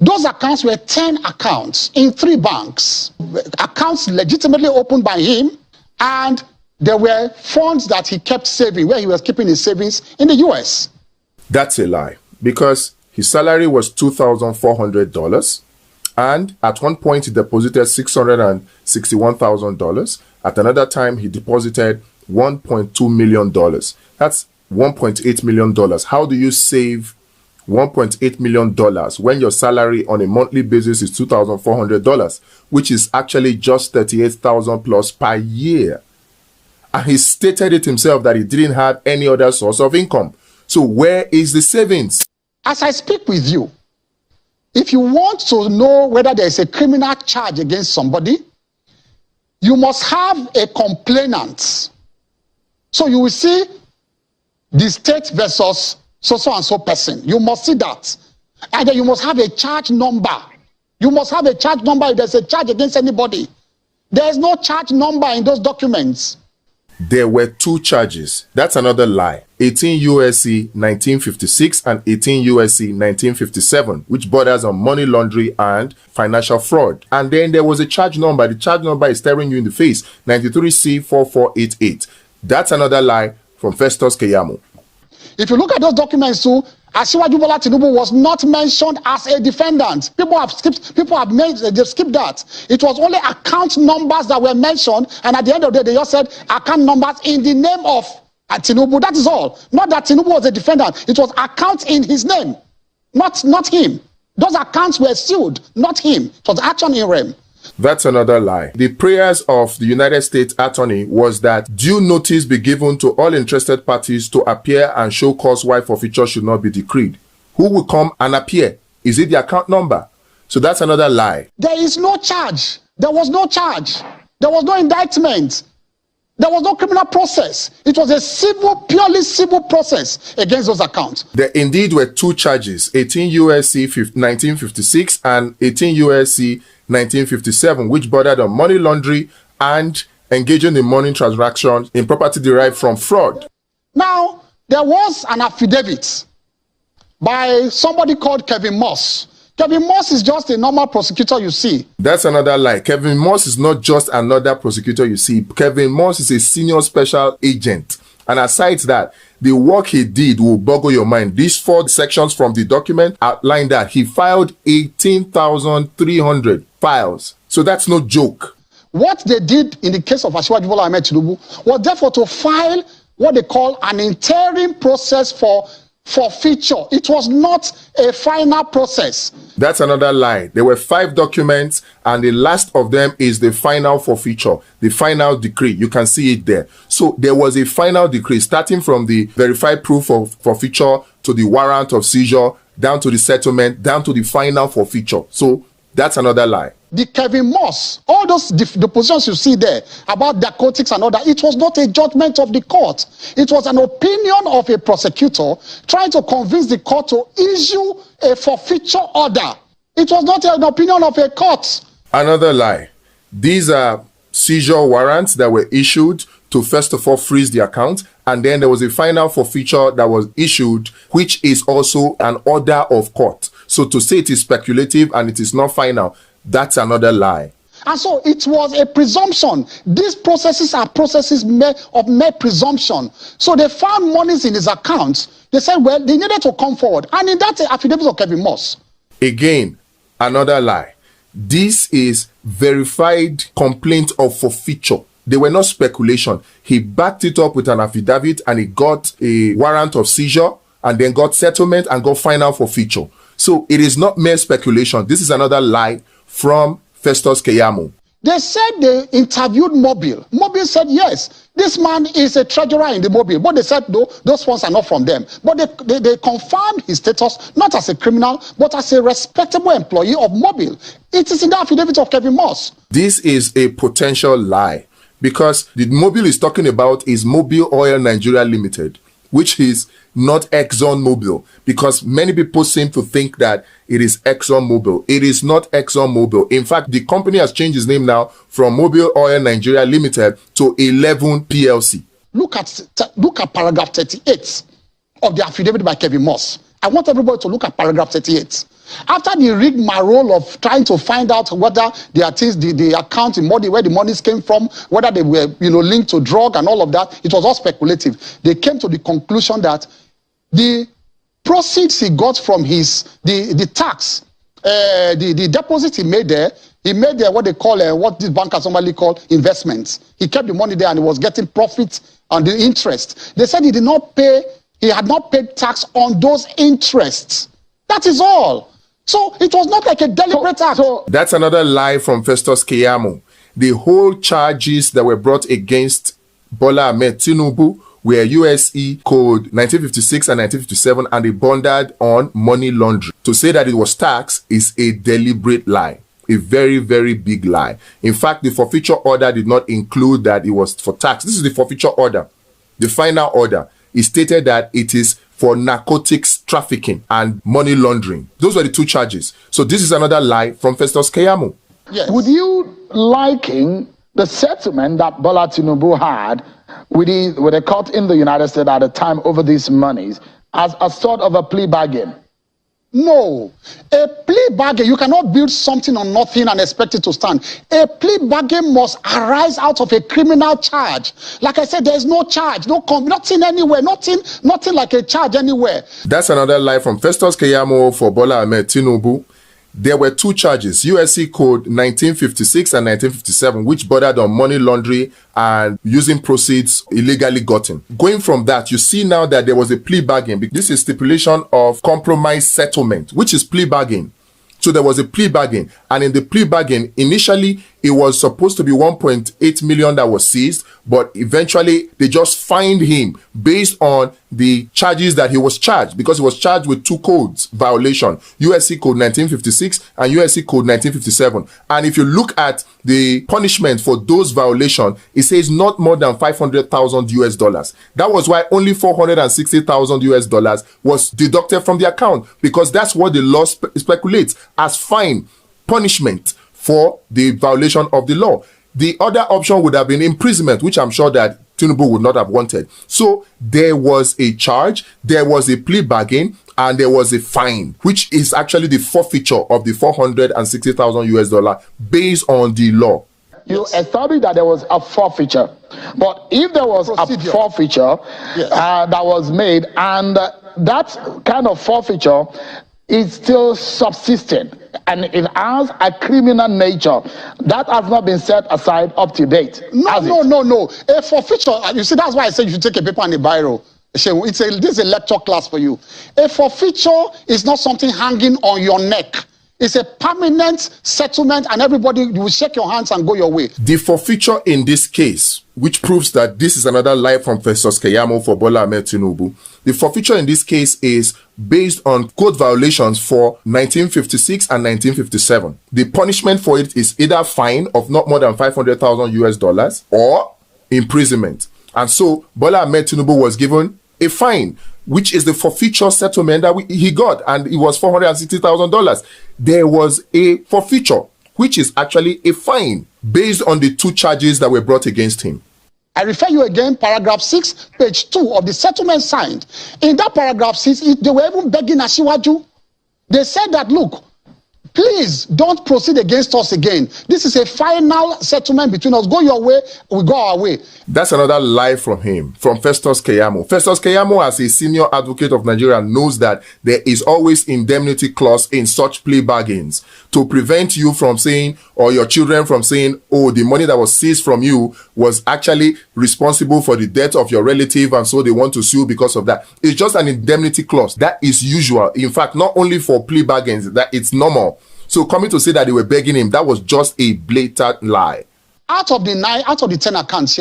Those accounts were 10 accounts in 3 banks, accounts legitimately opened by him, and there were funds that he kept saving, where he was keeping his savings in the US. That's a lie, because his salary was $2,400, and at one point he deposited $661,000. At another time, he deposited $1.2 million. That's $1.8 million. How do you save $1.8 million when your salary on a monthly basis is $2,400, which is actually just $38,000 plus per year? And he stated it himself that he didn't have any other source of income. So where is the savings? As I speak with you, if you want to know whether there is a criminal charge against somebody, you must have a complainant. So you will see the state versus so and so person. You must see that. And then you must have a charge number. You must have a charge number if there's a charge against anybody. There is no charge number in those documents. There were 2 charges. That's another lie. 18 U.S.C. 1956 and 18 U.S.C. 1957, which borders on money laundering and financial fraud. And then there was a charge number. The charge number is staring you in the face, 93C4488. That's another lie from Festus Keyamo. If you look at those documents too, Asiwaju Bola Tinubu was not mentioned as a defendant. People have skipped that. It was only account numbers that were mentioned, and at the end of the day, they just said account numbers in the name of Tinubu. That is all. Not that Tinubu was a defendant. It was accounts in his name, not him. Those accounts were sealed, not him. It was action in rem. That's another lie. The prayers of the United States Attorney was that due notice be given to all interested parties to appear and show cause why forfeiture should not be decreed. Who will come and appear? Is it the account number? So that's another lie. There is no charge. There was no charge. There was no indictment. There was no criminal process. It was a purely civil process against those accounts. There indeed were 2 charges, 18 U.S.C. 1956 and 18 U.S.C. 1957, which bordered on money laundering and engaging in money transactions in property derived from fraud. Now, there was an affidavit by somebody called Kevin Moss. Kevin Moss is just a normal prosecutor you see. That's another lie. Kevin Moss is not just another prosecutor you see. Kevin Moss is a senior special agent. And aside that, the work he did will boggle your mind. These 4 sections from the document outline that he filed 18,300 files. So that's no joke. What they did in the case of Asiwaju Bola Ahmed Tinubu was therefore to file what they call an interim process for forfeiture. It was not a final process. That's another lie. There were 5 documents, and the last of them is the final forfeiture, the final decree. You can see it there. So there was a final decree starting from the verified proof of forfeiture to the warrant of seizure, down to the settlement, down to the final forfeiture. So that's another lie. The Kevin Moss, all those depositions you see there about narcotics and all that, it was not a judgment of the court. It was an opinion of a prosecutor trying to convince the court to issue a forfeiture order. It was not an opinion of a court. Another lie. These are seizure warrants that were issued to first of all freeze the account, and then there was a final forfeiture that was issued, which is also an order of court. So to say it is speculative and it is not final, that's another lie. And so it was a presumption. These processes are processes of mere presumption. So they found monies in his accounts. They said, well, they needed to come forward. And in that affidavit of Kevin Moss. Again, another lie. This is verified complaint of forfeiture. They were not speculation. He backed it up with an affidavit, and he got a warrant of seizure, and then got settlement and got final forfeiture. So it is not mere speculation. This is another lie from Festus Keyamo. They said they interviewed Mobile. Mobile said, yes, this man is a treasurer in the Mobile. But they said, no, those funds are not from them. But they confirmed his status, not as a criminal, but as a respectable employee of Mobile. It is in the affidavit of Kevin Moss. This is a potential lie, because the Mobile is talking about is Mobile Oil Nigeria Limited, which is not ExxonMobil, because many people seem to think that it is ExxonMobil. It is not ExxonMobil. In fact, the company has changed its name now from Mobile Oil Nigeria Limited to 11 PLC. Look at paragraph 38 of the affidavit by Kevin Moss. I want everybody to look at paragraph 38. After the rigmarole of trying to find out whether the account, the money, where the monies came from, whether they were, linked to drug and all of that, it was all speculative. They came to the conclusion that the proceeds he got from the tax, the deposit he made there what they call, what these bankers normally call investments. He kept the money there and he was getting profit on the interest. They said he had not paid tax on those interests. That is all. So it was not like a deliberate act. That's another lie from Festus Keyamo. The whole charges that were brought against Bola Ahmed Tinubu were USC Code 1956 and 1957, and they bonded on money laundering. To say that it was tax is a deliberate lie. A very, very big lie. In fact, the forfeiture order did not include that it was for tax. This is the forfeiture order. The final order. It stated that it is for narcotics trafficking and money laundering. Those were the two charges. So this is another lie from Festus Keyamo. Yes. Would you liken the settlement that Bola Tinubu had with the court in the United States at the time over these monies as a sort of a plea bargain? No. A plea bargain, you cannot build something on nothing and expect it to stand. A plea bargain must arise out of a criminal charge. Like I said, there's no charge, nothing anywhere, nothing like a charge anywhere. That's another lie from Festus Keyamo for Bola Ahmed Tinubu. There were two charges, USC Code 1956 and 1957, which bordered on money laundering and using proceeds illegally gotten. Going from that, you see now that there was a plea bargain. This is stipulation of compromise settlement, which is plea bargain. So there was a plea bargain, and in the plea bargain, initially it was supposed to be 1.8 million that was seized, but eventually they just fined him based on the charges that he was charged, because he was charged with two codes violation, USC Code 1956 and USC Code 1957. And if you look at the punishment for those violations, it says not more than $500,000. That was why only $460,000 was deducted from the account, because that's what the law speculates as fine punishment for the violation of the law. The other option would have been imprisonment, which I'm sure that Tinubu would not have wanted. So there was a charge, there was a plea bargain, and there was a fine, which is actually the forfeiture of the $460,000 based on the law. You established that there was a forfeiture, but if there was a forfeiture that was made, and that kind of forfeiture is still subsisting and it has a criminal nature, that has not been set aside up to date. No. A forfeiture, you see, that's why I said you should take a paper and a biro. This is a lecture class for you. A forfeiture is not something hanging on your neck. It's a permanent settlement, and everybody, you will shake your hands and go your way. The forfeiture in this case, which proves that this is another lie from Festus Keyamo for Bola Ahmed Tinubu, the forfeiture in this case is based on code violations for 1956 and 1957. The punishment for it is either fine of not more than $500,000 or imprisonment. And so Bola Ahmed Tinubu was given a fine, which is the forfeiture settlement that he got, and it was $460,000. There was a forfeiture, which is actually a fine based on the two charges that were brought against him. I refer you again, paragraph 6, page 2 of the settlement signed. In that paragraph 6, they were even begging Asiwaju. They said that, look, please don't proceed against us again. This is a final settlement between us. Go your way, we go our way. That's another lie from him, from Festus Keyamo. Festus Keyamo, as a senior advocate of Nigeria, knows that there is always indemnity clause in such plea bargains to prevent you from saying, or your children from saying, oh, the money that was seized from you was actually responsible for the death of your relative, and so they want to sue because of that. It's just an indemnity clause. That is usual. In fact, not only for plea bargains, that it's normal. So coming to say that they were begging him, that was just a blatant lie. Out of the 10 accounts,